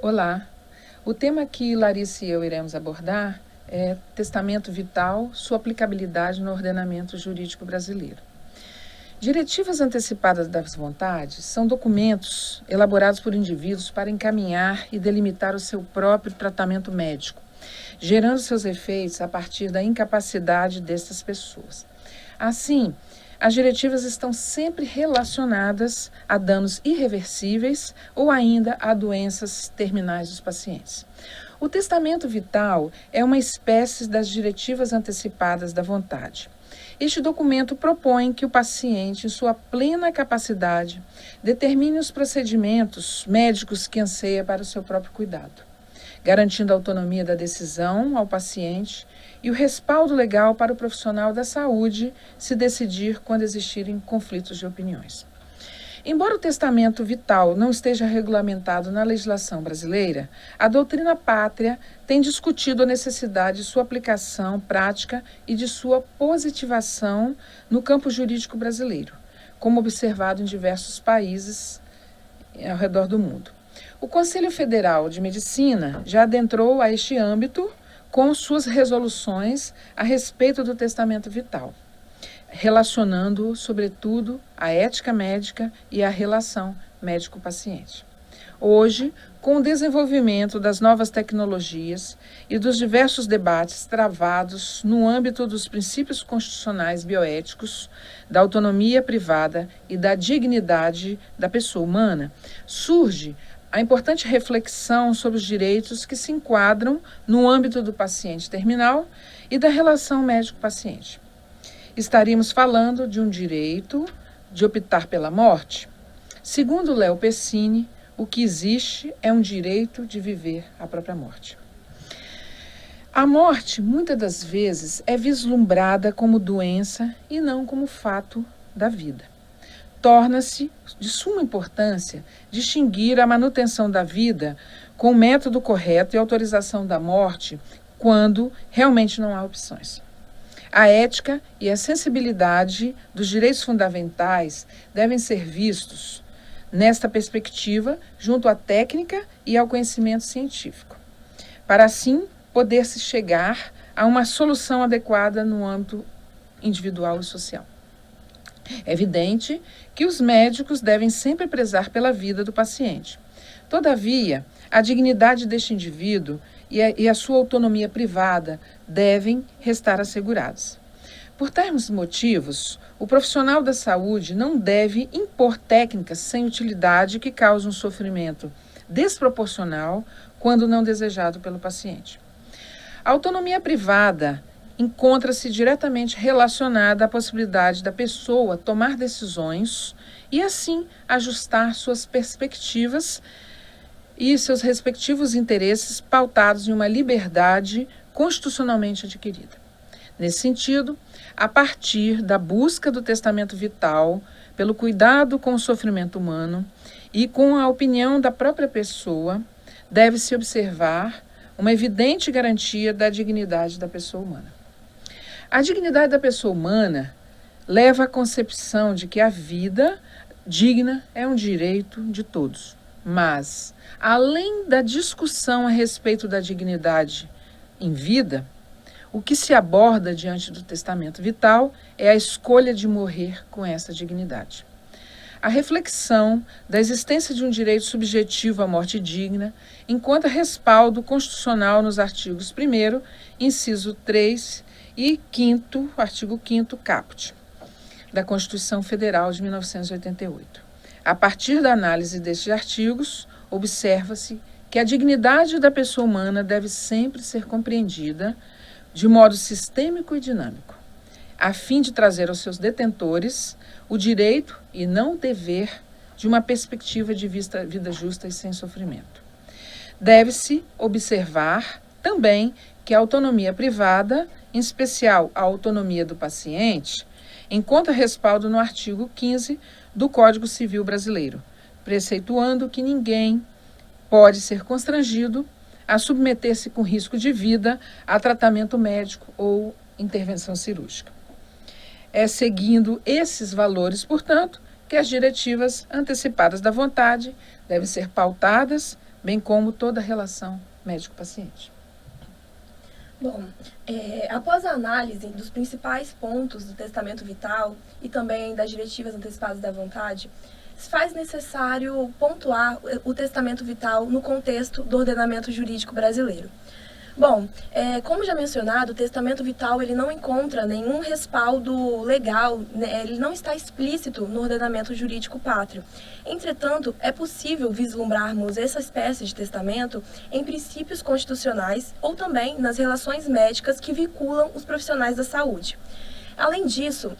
Olá, o tema que Larissa e eu iremos abordar é testamento vital, sua aplicabilidade no ordenamento jurídico brasileiro. Diretivas antecipadas das vontades são documentos elaborados por indivíduos para encaminhar e delimitar o seu próprio tratamento médico, gerando seus efeitos a partir da incapacidade destas pessoas. Assim, as diretivas estão sempre relacionadas a danos irreversíveis ou ainda a doenças terminais dos pacientes. O testamento vital é uma espécie das diretivas antecipadas da vontade. Este documento propõe que o paciente, em sua plena capacidade, determine os procedimentos médicos que anseia para o seu próprio cuidado, garantindo a autonomia da decisão ao paciente e o respaldo legal para o profissional da saúde se decidir quando existirem conflitos de opiniões. Embora o testamento vital não esteja regulamentado na legislação brasileira, a doutrina pátria tem discutido a necessidade de sua aplicação prática e de sua positivação no campo jurídico brasileiro, como observado em diversos países ao redor do mundo. O Conselho Federal de Medicina já adentrou a este âmbito com suas resoluções a respeito do testamento vital, relacionando, sobretudo, a ética médica e a relação médico-paciente. Hoje, com o desenvolvimento das novas tecnologias e dos diversos debates travados no âmbito dos princípios constitucionais bioéticos, da autonomia privada e da dignidade da pessoa humana, surge a importante reflexão sobre os direitos que se enquadram no âmbito do paciente terminal e da relação médico-paciente. Estaríamos falando de um direito de optar pela morte? Segundo Léo Pessini, o que existe é um direito de viver a própria morte. A morte, muitas das vezes, é vislumbrada como doença e não como fato da vida. Torna-se de suma importância distinguir a manutenção da vida com o método correto e autorização da morte quando realmente não há opções. A ética e a sensibilidade dos direitos fundamentais devem ser vistos nesta perspectiva junto à técnica e ao conhecimento científico, para assim poder-se chegar a uma solução adequada no âmbito individual e social. É evidente que os médicos devem sempre prezar pela vida do paciente. Todavia, a dignidade deste indivíduo e a sua autonomia privada devem restar asseguradas. Por tais motivos, o profissional da saúde não deve impor técnicas sem utilidade que causam sofrimento desproporcional quando não desejado pelo paciente. A autonomia privada encontra-se diretamente relacionada à possibilidade da pessoa tomar decisões e, assim, ajustar suas perspectivas e seus respectivos interesses pautados em uma liberdade constitucionalmente adquirida. Nesse sentido, a partir da busca do testamento vital, pelo cuidado com o sofrimento humano e com a opinião da própria pessoa, deve-se observar uma evidente garantia da dignidade da pessoa humana. A dignidade da pessoa humana leva à concepção de que a vida digna é um direito de todos. Mas, além da discussão a respeito da dignidade em vida, o que se aborda diante do testamento vital é a escolha de morrer com essa dignidade. A reflexão da existência de um direito subjetivo à morte digna encontra respaldo constitucional nos artigos 1º, inciso 3 e 5º, artigo 5º caput, da Constituição Federal de 1988. A partir da análise destes artigos, observa-se que a dignidade da pessoa humana deve sempre ser compreendida de modo sistêmico e dinâmico, a fim de trazer aos seus detentores o direito e não o dever de uma perspectiva de vida justa e sem sofrimento. Deve-se observar também que a autonomia privada, em especial a autonomia do paciente, encontra respaldo no artigo 15 do Código Civil Brasileiro, preceituando que ninguém pode ser constrangido a submeter-se com risco de vida a tratamento médico ou intervenção cirúrgica. É seguindo esses valores, portanto, que as diretivas antecipadas da vontade devem ser pautadas bem como toda a relação médico-paciente. Bom, após a análise dos principais pontos do testamento vital e também das diretivas antecipadas da vontade, se faz necessário pontuar o testamento vital no contexto do ordenamento jurídico brasileiro. Bom, como já mencionado, o testamento vital ele não encontra nenhum respaldo legal, né? Ele não está explícito no ordenamento jurídico pátrio. Entretanto, é possível vislumbrarmos essa espécie de testamento em princípios constitucionais ou também nas relações médicas que vinculam os profissionais da saúde. Além disso,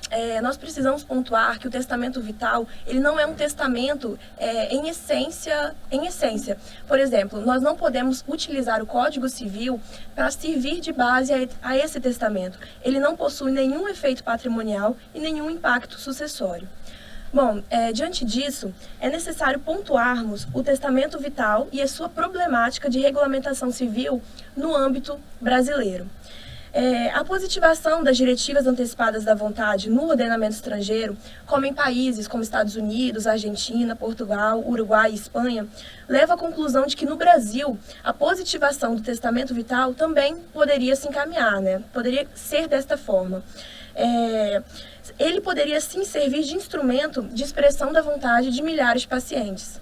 nós precisamos pontuar que o testamento vital ele não é um testamento em essência. Por exemplo, nós não podemos utilizar o Código Civil para servir de base a esse testamento. Ele não possui nenhum efeito patrimonial e nenhum impacto sucessório. Bom, diante disso, é necessário pontuarmos o testamento vital e a sua problemática de regulamentação civil no âmbito brasileiro. A positivação das diretivas antecipadas da vontade no ordenamento estrangeiro, como em países como Estados Unidos, Argentina, Portugal, Uruguai e Espanha, leva à conclusão de que no Brasil a positivação do testamento vital também poderia se encaminhar, né? Poderia ser desta forma. Ele poderia sim servir de instrumento de expressão da vontade de milhares de pacientes.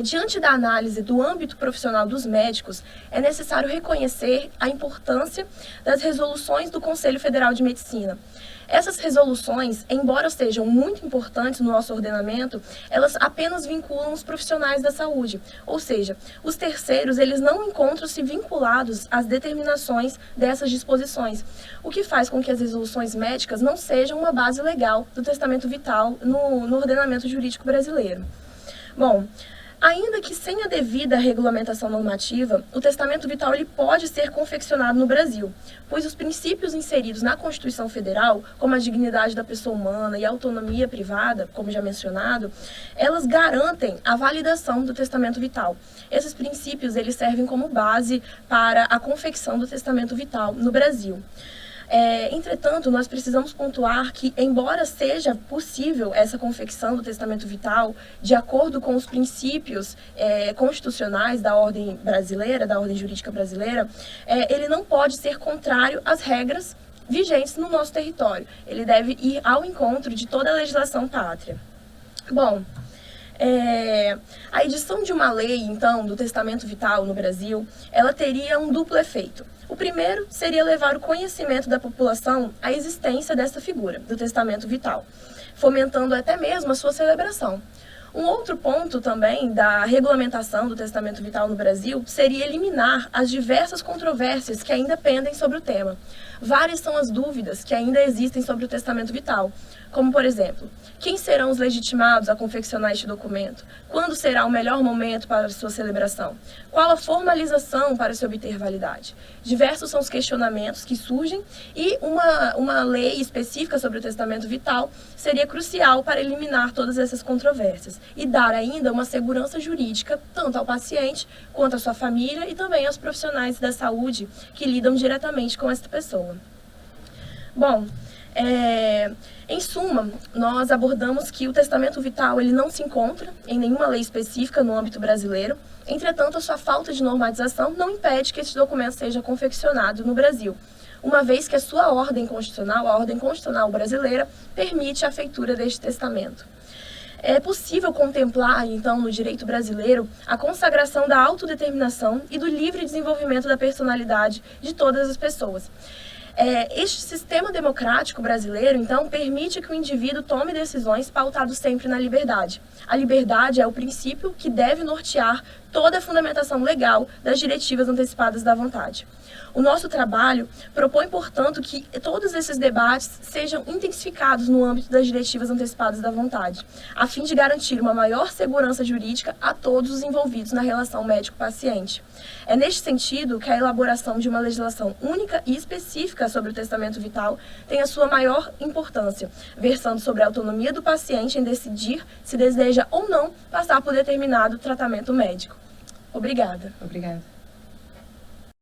Diante da análise do âmbito profissional dos médicos, é necessário reconhecer a importância das resoluções do Conselho Federal de Medicina. Essas resoluções, embora sejam muito importantes no nosso ordenamento, elas apenas vinculam os profissionais da saúde, ou seja, os terceiros eles não encontram-se vinculados às determinações dessas disposições, o que faz com que as resoluções médicas não sejam uma base legal do testamento vital no ordenamento jurídico brasileiro. Bom, ainda que sem a devida regulamentação normativa, o testamento vital ele pode ser confeccionado no Brasil, pois os princípios inseridos na Constituição Federal, como a dignidade da pessoa humana e a autonomia privada, como já mencionado, elas garantem a validação do testamento vital. Esses princípios eles servem como base para a confecção do testamento vital no Brasil. Entretanto, nós precisamos pontuar que, embora seja possível essa confecção do testamento vital de acordo com os princípios constitucionais da ordem brasileira, da ordem jurídica brasileira, ele não pode ser contrário às regras vigentes no nosso território. Ele deve ir ao encontro de toda a legislação pátria. Bom, a edição de uma lei, então, do testamento vital no Brasil, ela teria um duplo efeito. O primeiro seria levar o conhecimento da população à existência dessa figura, do testamento vital, fomentando até mesmo a sua celebração. Um outro ponto também da regulamentação do testamento vital no Brasil seria eliminar as diversas controvérsias que ainda pendem sobre o tema. Várias são as dúvidas que ainda existem sobre o testamento vital, como, por exemplo, quem serão os legitimados a confeccionar este documento? Quando será o melhor momento para sua celebração? Qual a formalização para se obter validade? Diversos são os questionamentos que surgem e uma lei específica sobre o testamento vital seria crucial para eliminar todas essas controvérsias e dar ainda uma segurança jurídica tanto ao paciente quanto à sua família e também aos profissionais da saúde que lidam diretamente com essa pessoa. Bom, em suma, nós abordamos que o testamento vital ele não se encontra em nenhuma lei específica no âmbito brasileiro. Entretanto, a sua falta de normatização não impede que esse documento seja confeccionado no Brasil, uma vez que a sua ordem constitucional, a ordem constitucional brasileira, permite a feitura deste testamento. É possível contemplar, então, no direito brasileiro, a consagração da autodeterminação e do livre desenvolvimento da personalidade de todas as pessoas. Este sistema democrático brasileiro, então, permite que o indivíduo tome decisões pautadas sempre na liberdade. A liberdade é o princípio que deve nortear toda a fundamentação legal das diretivas antecipadas da vontade. O nosso trabalho propõe, portanto, que todos esses debates sejam intensificados no âmbito das diretivas antecipadas da vontade, a fim de garantir uma maior segurança jurídica a todos os envolvidos na relação médico-paciente. É neste sentido que a elaboração de uma legislação única e específica sobre o testamento vital tem a sua maior importância, versando sobre a autonomia do paciente em decidir se deseja ou não passar por determinado tratamento médico. Obrigada. Obrigada.